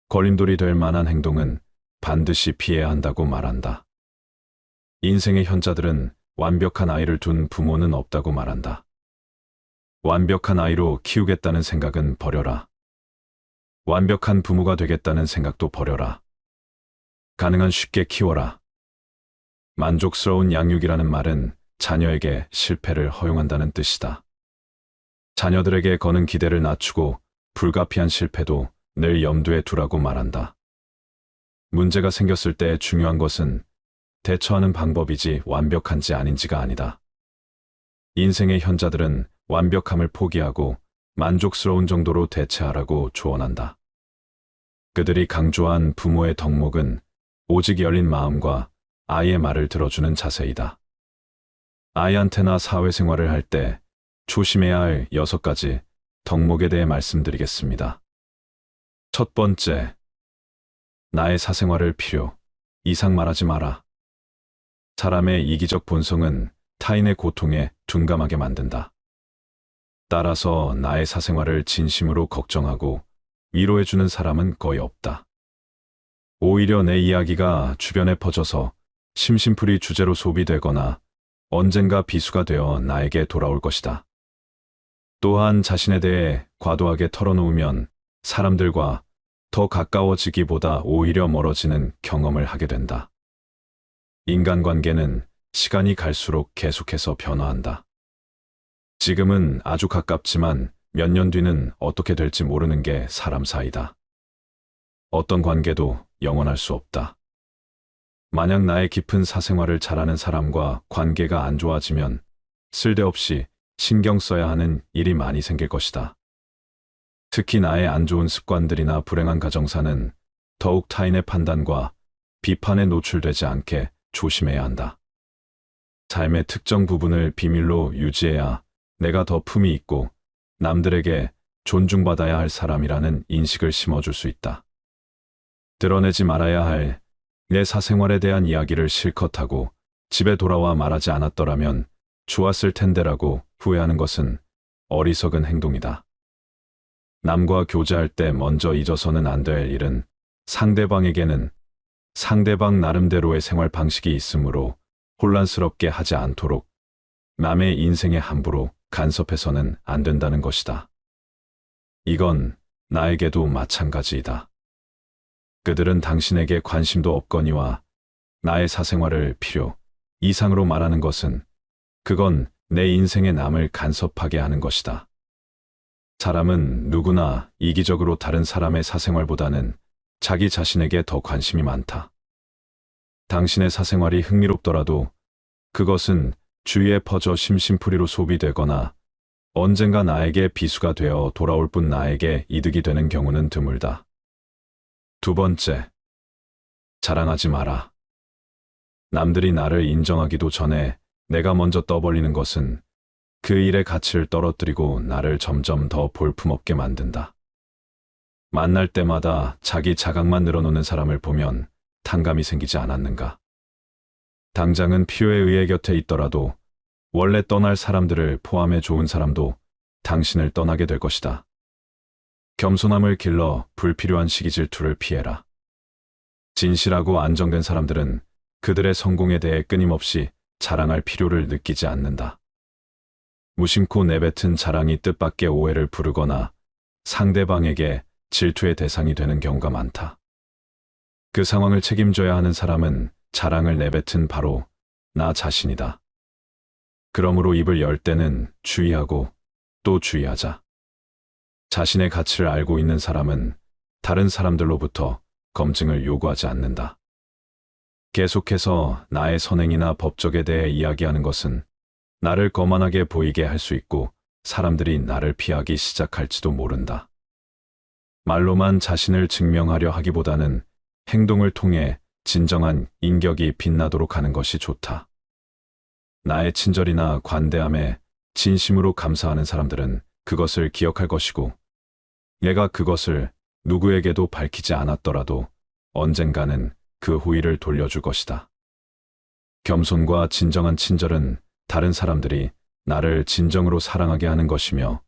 걸림돌이 될 만한 행동은 반드시 피해야 한다고 말한다. 인생의 현자들은 완벽한 아이를 둔 부모는 없다고 말한다. 완벽한 아이로 키우겠다는 생각은 버려라. 완벽한 부모가 되겠다는 생각도 버려라. 가능한 쉽게 키워라. 만족스러운 양육이라는 말은 자녀에게 실패를 허용한다는 뜻이다. 자녀들에게 거는 기대를 낮추고 불가피한 실패도 늘 염두에 두라고 말한다. 문제가 생겼을 때 중요한 것은 대처하는 방법이지 완벽한지 아닌지가 아니다. 인생의 현자들은 완벽함을 포기하고 만족스러운 정도로 대처하라고 조언한다. 그들이 강조한 부모의 덕목은 오직 열린 마음과 아이의 말을 들어주는 자세이다. 아이한테나 사회생활을 할 때 조심해야 할 6가지 덕목에 대해 말씀드리겠습니다. 첫 번째, 나의 사생활을 필요 이상 말하지 마라. 사람의 이기적 본성은 타인의 고통에 둔감하게 만든다. 따라서 나의 사생활을 진심으로 걱정하고 위로해주는 사람은 거의 없다. 오히려 내 이야기가 주변에 퍼져서 심심풀이 주제로 소비되거나 언젠가 비수가 되어 나에게 돌아올 것이다. 또한 자신에 대해 과도하게 털어놓으면 사람들과 더 가까워지기보다 오히려 멀어지는 경험을 하게 된다. 인간관계는 시간이 갈수록 계속해서 변화한다. 지금은 아주 가깝지만 몇 년 뒤는 어떻게 될지 모르는 게 사람 사이다. 어떤 관계도 영원할 수 없다. 만약 나의 깊은 사생활을 잘 아는 사람과 관계가 안 좋아지면 쓸데없이 신경 써야 하는 일이 많이 생길 것이다. 특히 나의 안 좋은 습관들이나 불행한 가정사는 더욱 타인의 판단과 비판에 노출되지 않게 조심해야 한다. 삶의 특정 부분을 비밀로 유지해야 내가 더 품이 있고 남들에게 존중받아야 할 사람이라는 인식을 심어줄 수 있다. 드러내지 말아야 할 내 사생활에 대한 이야기를 실컷 하고 집에 돌아와 말하지 않았더라면 좋았을 텐데라고 후회하는 것은 어리석은 행동이다. 남과 교제할 때 먼저 잊어서는 안 될 일은 상대방에게는 상대방 나름대로의 생활 방식이 있으므로 혼란스럽게 하지 않도록 남의 인생에 함부로 간섭해서는 안 된다는 것이다. 이건 나에게도 마찬가지이다. 그들은 당신에게 관심도 없거니와 나의 사생활을 필요 이상으로 말하는 것은 그건 내 인생에 남을 간섭하게 하는 것이다. 사람은 누구나 이기적으로 다른 사람의 사생활보다는 자기 자신에게 더 관심이 많다. 당신의 사생활이 흥미롭더라도 그것은 주위에 퍼져 심심풀이로 소비되거나 언젠가 나에게 비수가 되어 돌아올 뿐 나에게 이득이 되는 경우는 드물다. 두 번째, 자랑하지 마라. 남들이 나를 인정하기도 전에 내가 먼저 떠벌리는 것은 그 일의 가치를 떨어뜨리고 나를 점점 더 볼품없게 만든다. 만날 때마다 자기 자각만 늘어놓는 사람을 보면 탕감이 생기지 않았는가. 당장은 필요에 의해 곁에 있더라도 원래 떠날 사람들을 포함해 좋은 사람도 당신을 떠나게 될 것이다. 겸손함을 길러 불필요한 시기 질투를 피해라. 진실하고 안정된 사람들은 그들의 성공에 대해 끊임없이 자랑할 필요를 느끼지 않는다. 무심코 내뱉은 자랑이 뜻밖의 오해를 부르거나 상대방에게 질투의 대상이 되는 경우가 많다. 그 상황을 책임져야 하는 사람은 자랑을 내뱉은 바로 나 자신이다. 그러므로 입을 열 때는 주의하고 또 주의하자. 자신의 가치를 알고 있는 사람은 다른 사람들로부터 검증을 요구하지 않는다. 계속해서 나의 선행이나 법적에 대해 이야기하는 것은 나를 거만하게 보이게 할 수 있고 사람들이 나를 피하기 시작할지도 모른다. 말로만 자신을 증명하려 하기보다는 행동을 통해 진정한 인격이 빛나도록 하는 것이 좋다. 나의 친절이나 관대함에 진심으로 감사하는 사람들은 그것을 기억할 것이고, 내가 그것을 누구에게도 밝히지 않았더라도 언젠가는 그 후일을 돌려줄 것이다. 겸손과 진정한 친절은 다른 사람들이 나를 진정으로 사랑하게 하는 것이며,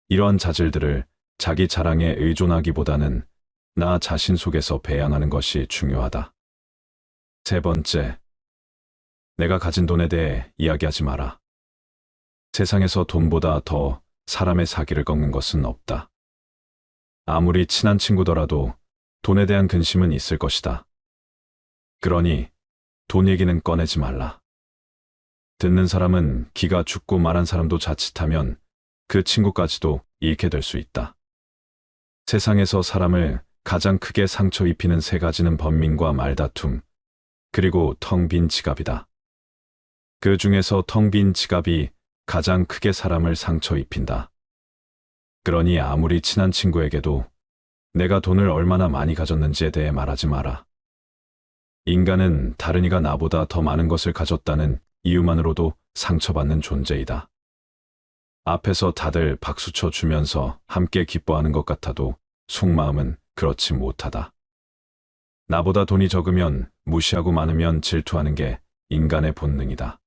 이러한 자질들을 자기 자랑에 의존하기보다는 나 자신 속에서 배양하는 것이 중요하다. 세 번째, 내가 가진 돈에 대해 이야기하지 마라. 세상에서 돈보다 더 사람의 사기를 꺾는 것은 없다. 아무리 친한 친구더라도 돈에 대한 근심은 있을 것이다. 그러니 돈 얘기는 꺼내지 말라. 듣는 사람은 기가 죽고 말한 사람도 자칫하면 그 친구까지도 잃게 될 수 있다. 세상에서 사람을 가장 크게 상처 입히는 세 가지는 번민과 말다툼, 그리고 텅 빈 지갑이다. 그 중에서 텅 빈 지갑이 가장 크게 사람을 상처 입힌다. 그러니 아무리 친한 친구에게도 내가 돈을 얼마나 많이 가졌는지에 대해 말하지 마라. 인간은 다른 이가 나보다 더 많은 것을 가졌다는 이유만으로도 상처받는 존재이다. 앞에서 다들 박수쳐 주면서 함께 기뻐하는 것 같아도 속마음은 그렇지 못하다. 나보다 돈이 적으면 무시하고 많으면 질투하는 게 인간의 본능이다.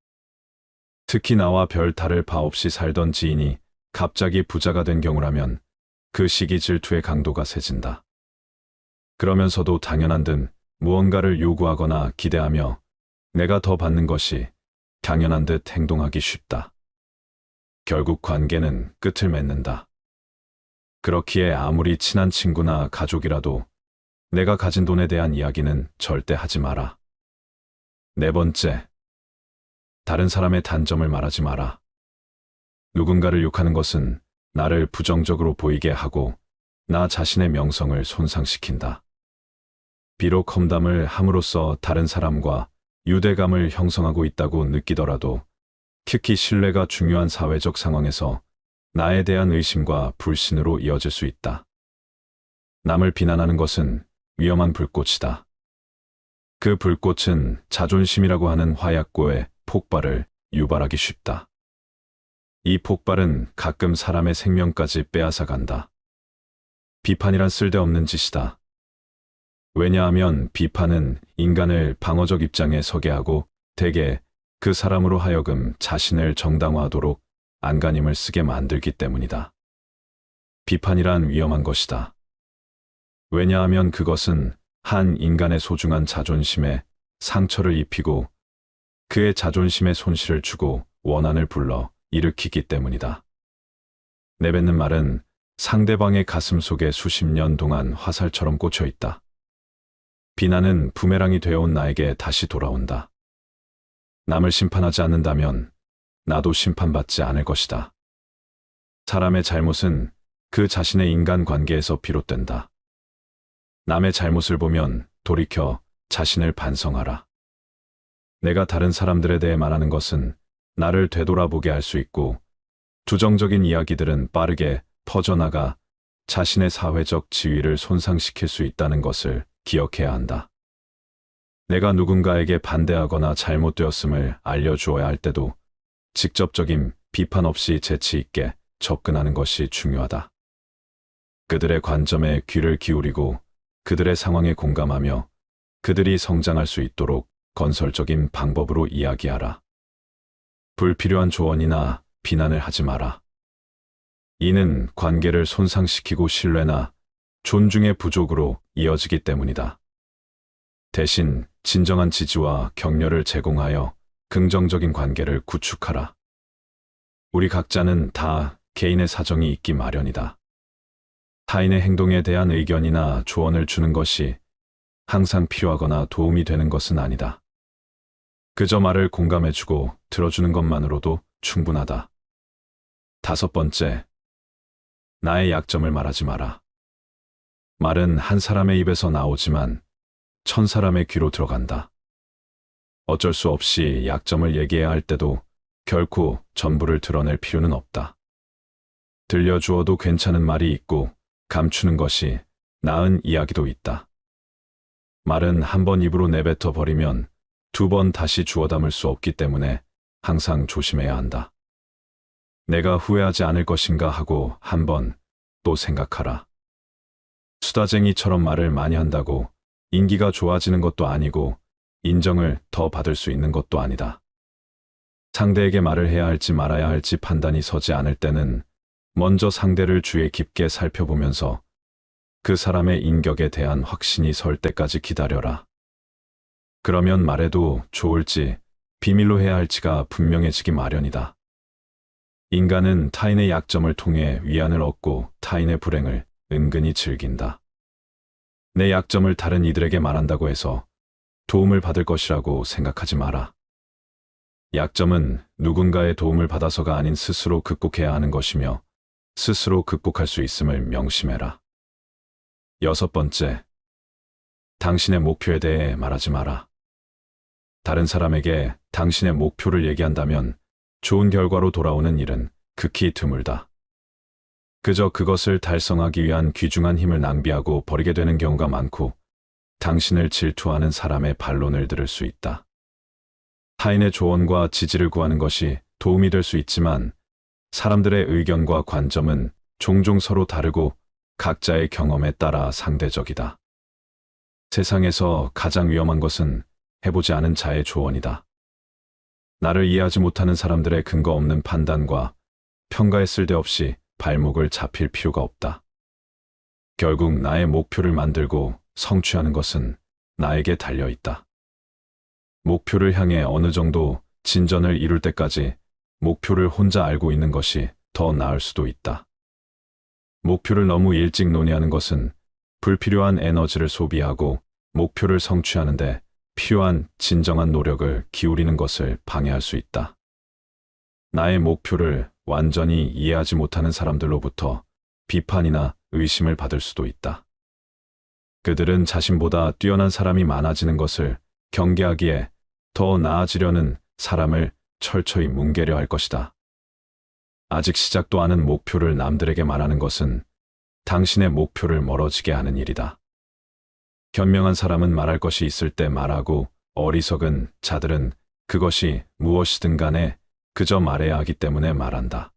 특히 나와 별 다를 바 없이 살던 지인이 갑자기 부자가 된 경우라면 그 시기 질투의 강도가 세진다. 그러면서도 당연한 듯 무언가를 요구하거나 기대하며 내가 더 받는 것이 당연한 듯 행동하기 쉽다. 결국 관계는 끝을 맺는다. 그렇기에 아무리 친한 친구나 가족이라도 내가 가진 돈에 대한 이야기는 절대 하지 마라. 네 번째, 다른 사람의 단점을 말하지 마라. 누군가를 욕하는 것은 나를 부정적으로 보이게 하고 나 자신의 명성을 손상시킨다. 비록 험담을 함으로써 다른 사람과 유대감을 형성하고 있다고 느끼더라도 특히 신뢰가 중요한 사회적 상황에서 나에 대한 의심과 불신으로 이어질 수 있다. 남을 비난하는 것은 위험한 불꽃이다. 그 불꽃은 자존심이라고 하는 화약고에 폭발을 유발하기 쉽다. 이 폭발은 가끔 사람의 생명까지 빼앗아 간다. 비판이란 쓸데없는 짓이다. 왜냐하면 비판은 인간을 방어적 입장에 서게 하고 대개 그 사람으로 하여금 자신을 정당화하도록 안간힘을 쓰게 만들기 때문이다. 비판이란 위험한 것이다. 왜냐하면 그것은 한 인간의 소중한 자존심에 상처를 입히고 그의 자존심에 손실을 주고 원한을 불러 일으키기 때문이다. 내뱉는 말은 상대방의 가슴 속에 수십 년 동안 화살처럼 꽂혀 있다. 비난은 부메랑이 되어온 나에게 다시 돌아온다. 남을 심판하지 않는다면 나도 심판받지 않을 것이다. 사람의 잘못은 그 자신의 인간관계에서 비롯된다. 남의 잘못을 보면 돌이켜 자신을 반성하라. 내가 다른 사람들에 대해 말하는 것은 나를 되돌아보게 할 수 있고, 부정적인 이야기들은 빠르게 퍼져나가 자신의 사회적 지위를 손상시킬 수 있다는 것을 기억해야 한다. 내가 누군가에게 반대하거나 잘못되었음을 알려주어야 할 때도 직접적인 비판 없이 재치 있게 접근하는 것이 중요하다. 그들의 관점에 귀를 기울이고 그들의 상황에 공감하며 그들이 성장할 수 있도록 건설적인 방법으로 이야기하라. 불필요한 조언이나 비난을 하지 마라. 이는 관계를 손상시키고 신뢰나 존중의 부족으로 이어지기 때문이다. 대신 진정한 지지와 격려를 제공하여 긍정적인 관계를 구축하라. 우리 각자는 다 개인의 사정이 있기 마련이다. 타인의 행동에 대한 의견이나 조언을 주는 것이 항상 필요하거나 도움이 되는 것은 아니다. 그저 말을 공감해주고 들어주는 것만으로도 충분하다. 5번째, 나의 약점을 말하지 마라. 말은 한 사람의 입에서 나오지만 1000사람의 귀로 들어간다. 어쩔 수 없이 약점을 얘기해야 할 때도 결코 전부를 드러낼 필요는 없다. 들려주어도 괜찮은 말이 있고 감추는 것이 나은 이야기도 있다. 말은 한 번 입으로 내뱉어 버리면 2번 다시 주워 담을 수 없기 때문에 항상 조심해야 한다. 내가 후회하지 않을 것인가 하고 한 번 또 생각하라. 수다쟁이처럼 말을 많이 한다고 인기가 좋아지는 것도 아니고 인정을 더 받을 수 있는 것도 아니다. 상대에게 말을 해야 할지 말아야 할지 판단이 서지 않을 때는 먼저 상대를 주의 깊게 살펴보면서 그 사람의 인격에 대한 확신이 설 때까지 기다려라. 그러면 말해도 좋을지 비밀로 해야 할지가 분명해지기 마련이다. 인간은 타인의 약점을 통해 위안을 얻고 타인의 불행을 은근히 즐긴다. 내 약점을 다른 이들에게 말한다고 해서 도움을 받을 것이라고 생각하지 마라. 약점은 누군가의 도움을 받아서가 아닌 스스로 극복해야 하는 것이며 스스로 극복할 수 있음을 명심해라. 6번째, 당신의 목표에 대해 말하지 마라. 다른 사람에게 당신의 목표를 얘기한다면 좋은 결과로 돌아오는 일은 극히 드물다. 그저 그것을 달성하기 위한 귀중한 힘을 낭비하고 버리게 되는 경우가 많고 당신을 질투하는 사람의 반론을 들을 수 있다. 타인의 조언과 지지를 구하는 것이 도움이 될 수 있지만 사람들의 의견과 관점은 종종 서로 다르고 각자의 경험에 따라 상대적이다. 세상에서 가장 위험한 것은 해보지 않은 자의 조언이다. 나를 이해하지 못하는 사람들의 근거 없는 판단과 평가에 쓸데없이 발목을 잡힐 필요가 없다. 결국 나의 목표를 만들고 성취하는 것은 나에게 달려 있다. 목표를 향해 어느 정도 진전을 이룰 때까지 목표를 혼자 알고 있는 것이 더 나을 수도 있다. 목표를 너무 일찍 논의하는 것은 불필요한 에너지를 소비하고 목표를 성취하는데 필요한 진정한 노력을 기울이는 것을 방해할 수 있다. 나의 목표를 완전히 이해하지 못하는 사람들로부터 비판이나 의심을 받을 수도 있다. 그들은 자신보다 뛰어난 사람이 많아지는 것을 경계하기에 더 나아지려는 사람을 철저히 뭉개려 할 것이다. 아직 시작도 않은 목표를 남들에게 말하는 것은 당신의 목표를 멀어지게 하는 일이다. 현명한 사람은 말할 것이 있을 때 말하고 어리석은 자들은 그것이 무엇이든 간에 그저 말해야 하기 때문에 말한다.